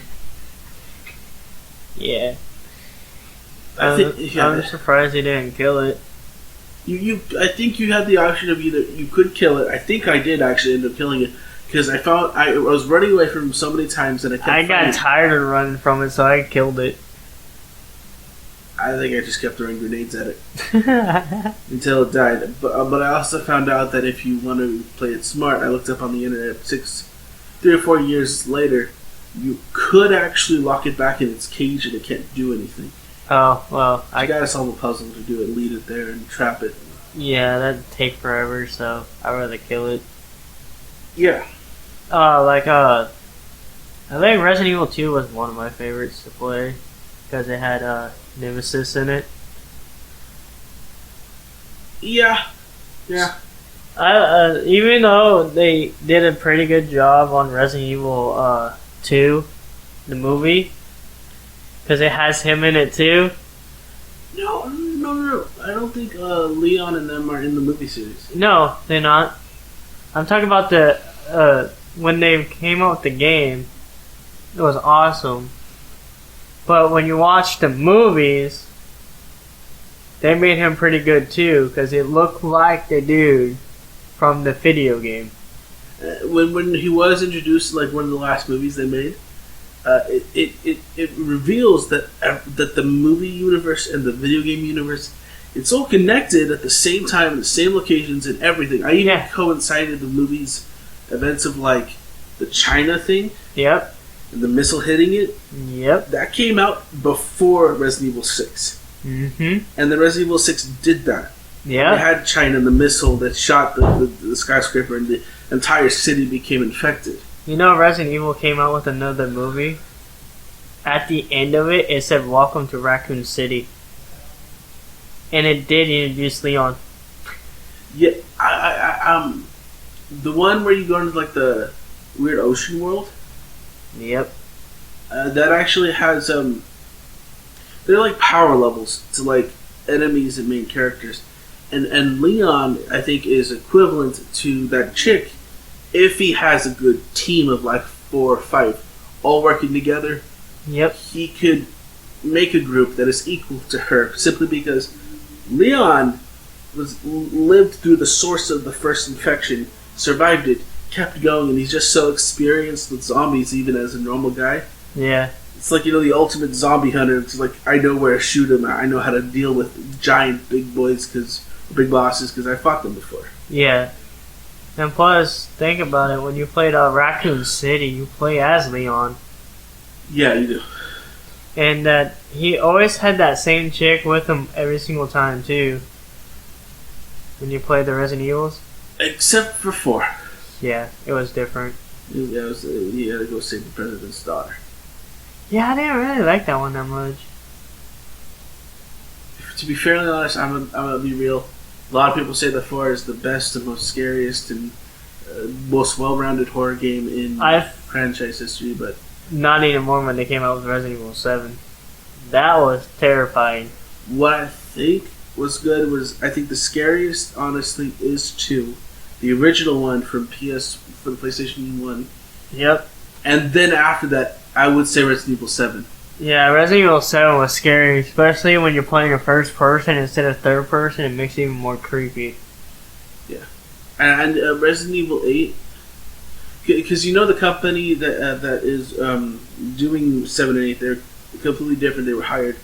Yeah. Yeah. I'm surprised he didn't kill it. I think you had the option of either you could kill it. I think I did actually end up killing it because I was running away from him so many times that I got tired of running from it, so I killed it. I think I just kept throwing grenades at it until it died. But I also found out that if you want to play it smart, I looked up on the internet 3 or 4 years later, you could actually lock it back in its cage and it can't do anything. Oh, well. I gotta solve a puzzle to do it, lead it there, and trap it. Yeah, that'd take forever, so I'd rather kill it. Yeah. I think Resident Evil 2 was one of my favorites to play because it had Nemesis in it. Yeah. Yeah. Even though they did a pretty good job on Resident Evil 2, the movie, because it has him in it too. No. I don't think Leon and them are in the movie series. No, they're not. I'm talking about the when they came out with the game. It was awesome. But when you watch the movies, they made him pretty good too, because it looked like the dude from the video game. When he was introduced, like one of the last movies they made, it reveals that the movie universe and the video game universe, it's all connected at the same time, in the same locations and everything. I even coincided the movie's events of like the China thing. Yep. And the missile hitting it. Yep. That came out before Resident Evil 6. Mm-hmm. And then Resident Evil 6 did that. Yeah. They had China and the missile that shot the skyscraper, and the entire city became infected. You know, Resident Evil came out with another movie. At the end of it, it said "Welcome to Raccoon City," and it did introduce Leon. Yeah, the one where you go into like the weird ocean world. Yep. That actually has they're like power levels to like enemies and main characters, and Leon I think is equivalent to that chick if he has a good team of like 4 or 5 all working together. Yep. He could make a group that is equal to her simply because Leon lived through the source of the first infection, survived it, kept going, and he's just so experienced with zombies even as a normal guy. Yeah. It's like, the ultimate zombie hunter. It's like, I know where to shoot him. I know how to deal with giant big boys, big bosses, because I fought them before. Yeah. And plus, think about it, when you played Raccoon City, you play as Leon. Yeah, you do. And that he always had that same chick with him every single time, too. When you played the Resident Evils. Except for 4. Yeah, it was different. He had to go save the president's daughter. Yeah, I didn't really like that one that much. To be fairly honest, I'm gonna be real. A lot of people say that 4 is the best and most scariest and most well-rounded horror game in franchise history, but not anymore when they came out with Resident Evil 7. That was terrifying. What I think was good was, I think the scariest, honestly, is 2. The original one for the PlayStation 1. Yep. And then after that, I would say Resident Evil 7. Yeah, Resident Evil 7 was scary, especially when you're playing a first person instead of third person. It makes it even more creepy. Yeah. And Resident Evil 8, because the company that is doing 7 and 8, they're completely different. They were hired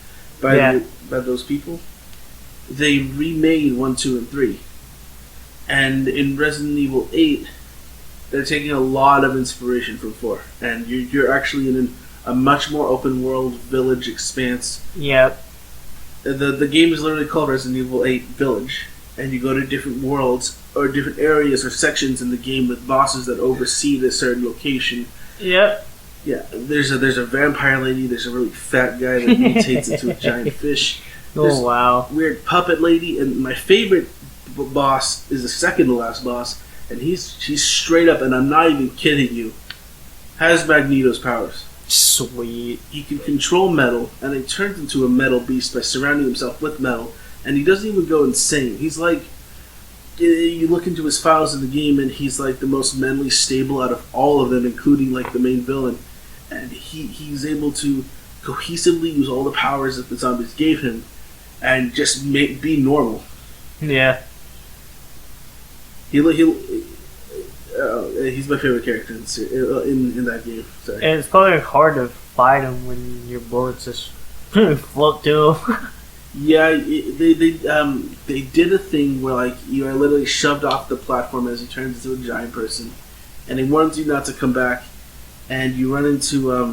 by those people. They remade 1, 2, and 3. And in Resident Evil 8, they're taking a lot of inspiration from 4. And you're actually in a much more open world village expanse. Yep. The game is literally called Resident Evil 8 Village. And you go to different worlds or different areas or sections in the game with bosses that oversee this certain location. Yep. Yeah, there's a vampire lady, there's a really fat guy that mutates into a giant fish. There's wow. Weird puppet lady, and my favorite boss is the second to last boss, and he's straight up, and I'm not even kidding you, has Magneto's powers. Sweet. He can control metal, and he turns into a metal beast by surrounding himself with metal. and he doesn't even go insane. He's like, you look into his files in the game, and he's like the most mentally stable out of all of them, including like the main villain, and he's able to cohesively use all the powers that the zombies gave him, and just be normal. Yeah. He's my favorite character in that game. Sorry. And it's probably hard to fight him when your bullets just float to him. Yeah, they did a thing where like you are literally shoved off the platform as he turns into a giant person, and he warns you not to come back, and you run into I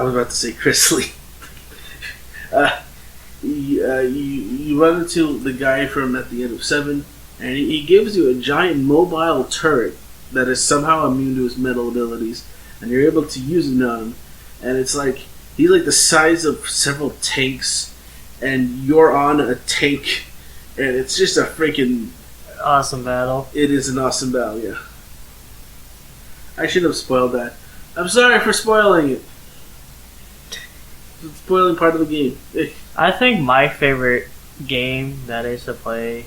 was about to say Chris Lee. You run into the guy from at the end of 7, and he gives you a giant mobile turret that is somehow immune to his metal abilities, and you're able to use it on him, and it's like he's like the size of several tanks, and you're on a tank, and it's just a freaking awesome battle. It is an awesome battle, yeah. I should have spoiled that. I'm sorry for spoiling it. It's spoiling part of the game. I think my favorite game that I used to play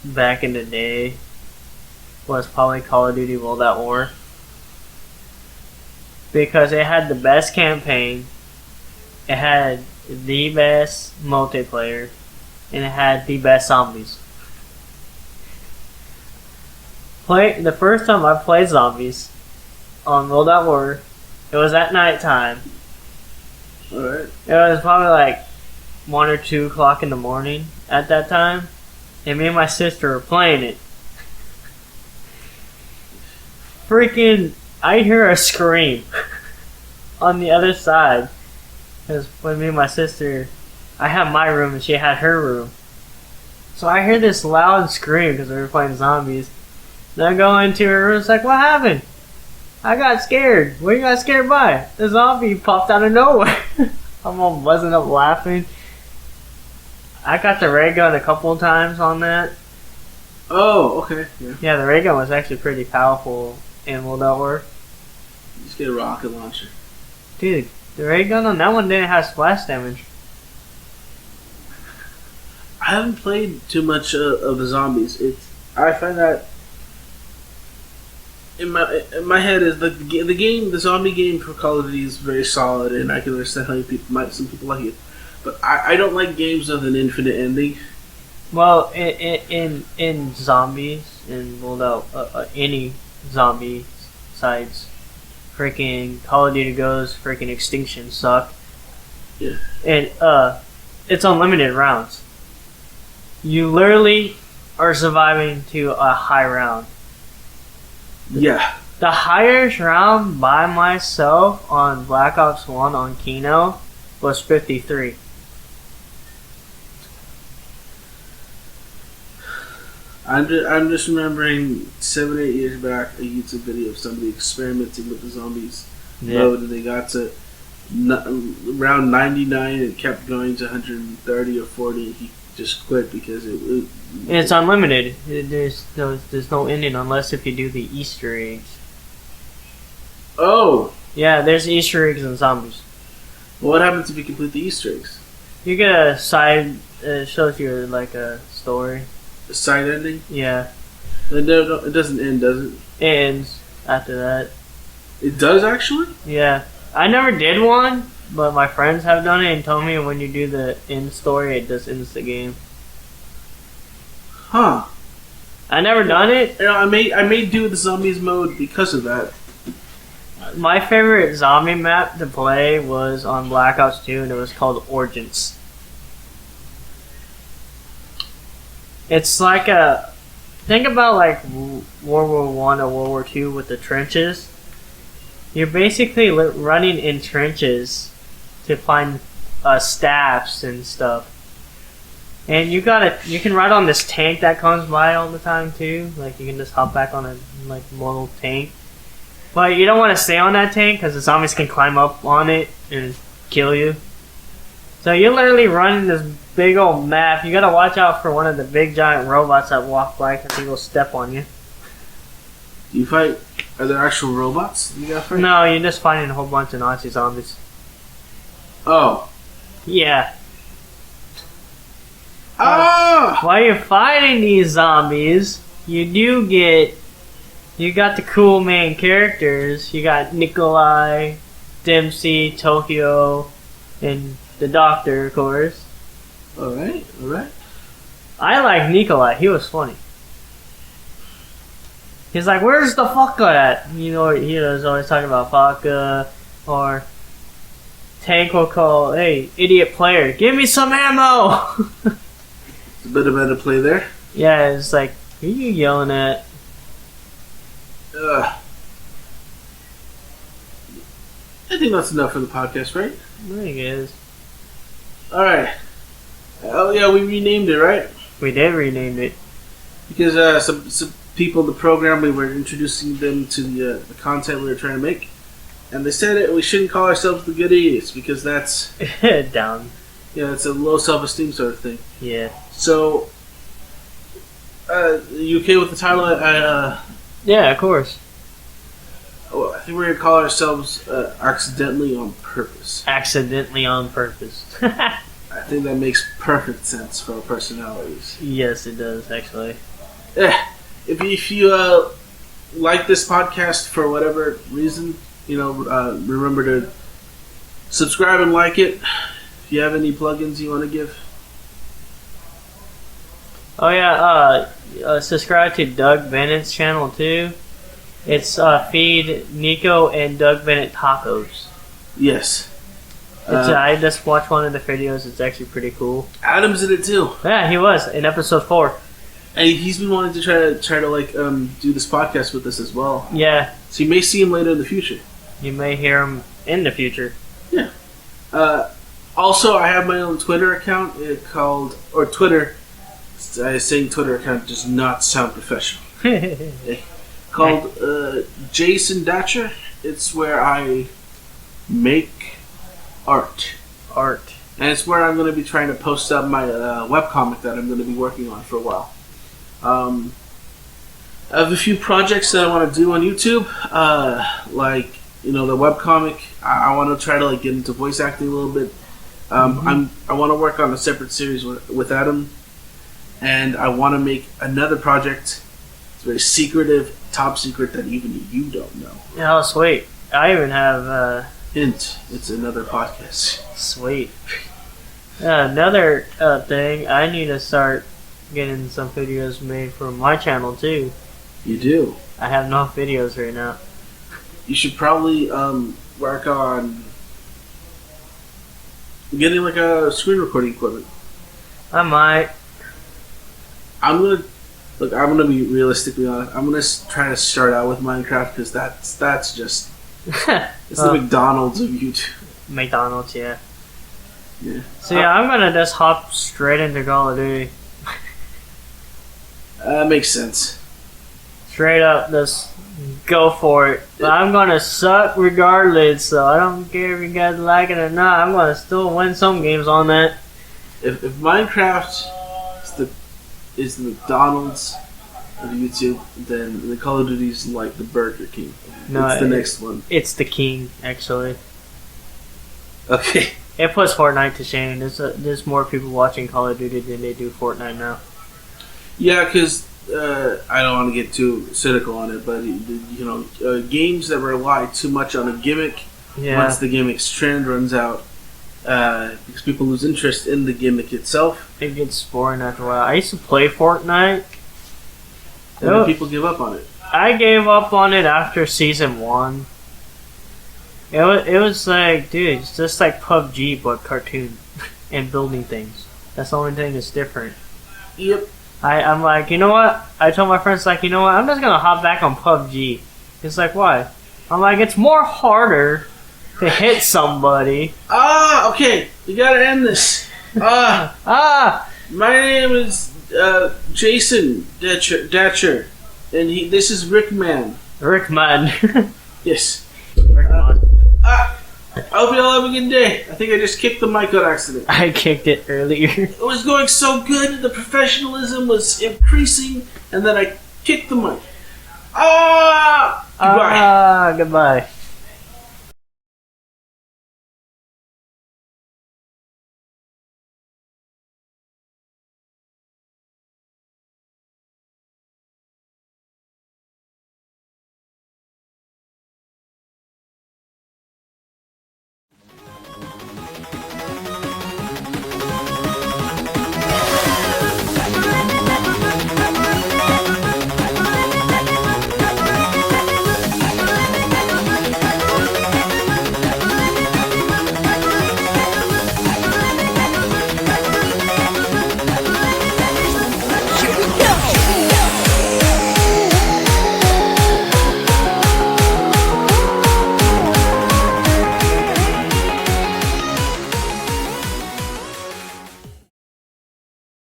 back in the day was probably Call of Duty World at War. Because it had the best campaign, it had the best multiplayer, and it had the best zombies. The first time I played zombies on World at War, it was at night time. Alright. It was probably like 1 or 2 o'clock in the morning at that time, and me and my sister were playing it. Freaking, I hear a scream on the other side. Because when me and my sister, I had my room and she had her room. So I hear this loud scream because we were playing zombies. Then I go into her room, it's like, what happened? I got scared. What you got scared by? The zombie popped out of nowhere. I'm all buzzing up laughing. I got the ray gun a couple of times on that. Oh, okay. Yeah, the ray gun was actually pretty powerful in World at War. You just get a rocket launcher. Dude, the ray gun on that one didn't have splash damage. I haven't played too much of the zombies. I find that in my head is the zombie game for Call of Duty is very solid, and I can understand how some people like it, but I don't like games with an infinite ending. Well, in zombies, in World at any zombie sites, freaking Call of Duty goes freaking extinction suck. Yeah. And it's unlimited rounds. You literally are surviving to a high round. Yeah. The highest round by myself on Black Ops 1 on Kino was 53. I'm just remembering 7-8 years back a YouTube video of somebody experimenting with the zombies mode, and they got to around 99 and kept going to 130 or 40, and he just quit because it's unlimited. There's no ending unless if you do the Easter eggs. Oh! Yeah, there's Easter eggs in zombies. Well, what happens if you complete the Easter eggs? You get a side, it shows you like a story. A side ending? Yeah. It doesn't end, does it? It ends after that. It does, actually? Yeah. I never did one, but my friends have done it and told me when you do the end story, it just ends the game. Huh. I never done it. You know, I may do the zombies mode because of that. My favorite zombie map to play was on Black Ops 2, and it was called Origins. It's like think about like World War One or World War II with the trenches. You're basically running in trenches to find staffs and stuff. And you can ride on this tank that comes by all the time too. Like you can just hop back on a little tank. But you don't want to stay on that tank because the zombies can climb up on it and kill you. So you're literally running this big old map. You gotta watch out for one of the big giant robots that walk by because he will step on you. Do you fight? Are there actual robots you gotta fight? No, you're just fighting a whole bunch of Nazi zombies. Oh. Yeah. while you're fighting these zombies, you got the cool main characters. You got Nikolai, Dempsey, Tokyo, and the Doctor, of course. Alright. I like Nikolai. He was funny. He's like, where's the fucker at? You know, he was always talking about vodka, or Tank will call, hey, idiot player, give me some ammo! It's a bit of better play there. Yeah, it's like, who are you yelling at? I think that's enough for the podcast, right? I think it is. Alright. Oh yeah, we renamed it, right? We did rename it. Because some people in the program, we were introducing them to the content we were trying to make. And they said we shouldn't call ourselves the Good Idiots because that's... Down. Yeah, it's a low self-esteem sort of thing. Yeah. So, you okay with the title? Yeah, of course. I think we're going to call ourselves Accidentally on Purpose. Accidentally on Purpose. I think that makes perfect sense for our personalities. Yes, it does, actually. If you like this podcast for whatever reason, remember to subscribe and like it. If you have any plugins you want to give. Oh yeah, subscribe to Doug Bennett's channel too. It's Feed Nico and Doug Bennett Tacos. Yes. I just watched one of the videos. It's actually pretty cool. Adam's in it too. Yeah, he was in episode 4. And he's been wanting to try to do this podcast with us as well. Yeah. So you may see him later in the future. You may hear him in the future. Yeah. Also, I have my own Twitter account Twitter. Saying Twitter account does not sound professional. Called Jason Datcher. It's where I make art. And it's where I'm going to be trying to post up my webcomic that I'm going to be working on for a while. I have a few projects that I want to do on YouTube. The webcomic. I want to try to get into voice acting a little bit. I want to work on a separate series with Adam. And I want to make another project. It's very secretive, top secret, that even you don't know. Oh, sweet. I even have... Hint, it's another podcast. Sweet. Another thing, I need to start getting some videos made for my channel, too. You do? I have no videos right now. You should probably work on getting a screen recording equipment. I might. I'm gonna be realistically honest. I'm gonna try to start out with Minecraft because that's just it's the McDonald's of YouTube. McDonald's, yeah. Yeah. So yeah, I'm gonna just hop straight into Call of Duty. That makes sense. Straight up, just go for it. But I'm gonna suck regardless, so I don't care if you guys like it or not. I'm gonna still win some games on that. If Minecraft is the McDonald's of YouTube, then the Call of Duty's like the Burger King. No, it's the next one. It's the king, actually. Okay. It puts Fortnite to shame. There's more people watching Call of Duty than they do Fortnite now. Yeah, because I don't want to get too cynical on it, but games that rely too much on a gimmick, once the gimmick's trend runs out, because people lose interest in the gimmick itself. It gets boring after a while. I used to play Fortnite. And then people give up on it. I gave up on it after season 1. It was like, dude, it's just like PUBG but cartoon and building things. That's the only thing that's different. Yep. I'm like, you know what? I told my friends, like, you know what? I'm just gonna hop back on PUBG. It's like, why? I'm like, it's more harder to hit somebody. Okay. We gotta end this. My name is Jason Datcher, and this is Rickman. Rickman. Yes. Rickman. I hope you all have a good day. I think I just kicked the mic on accident. I kicked it earlier. It was going so good, the professionalism was increasing, and then I kicked the mic. Goodbye. Goodbye.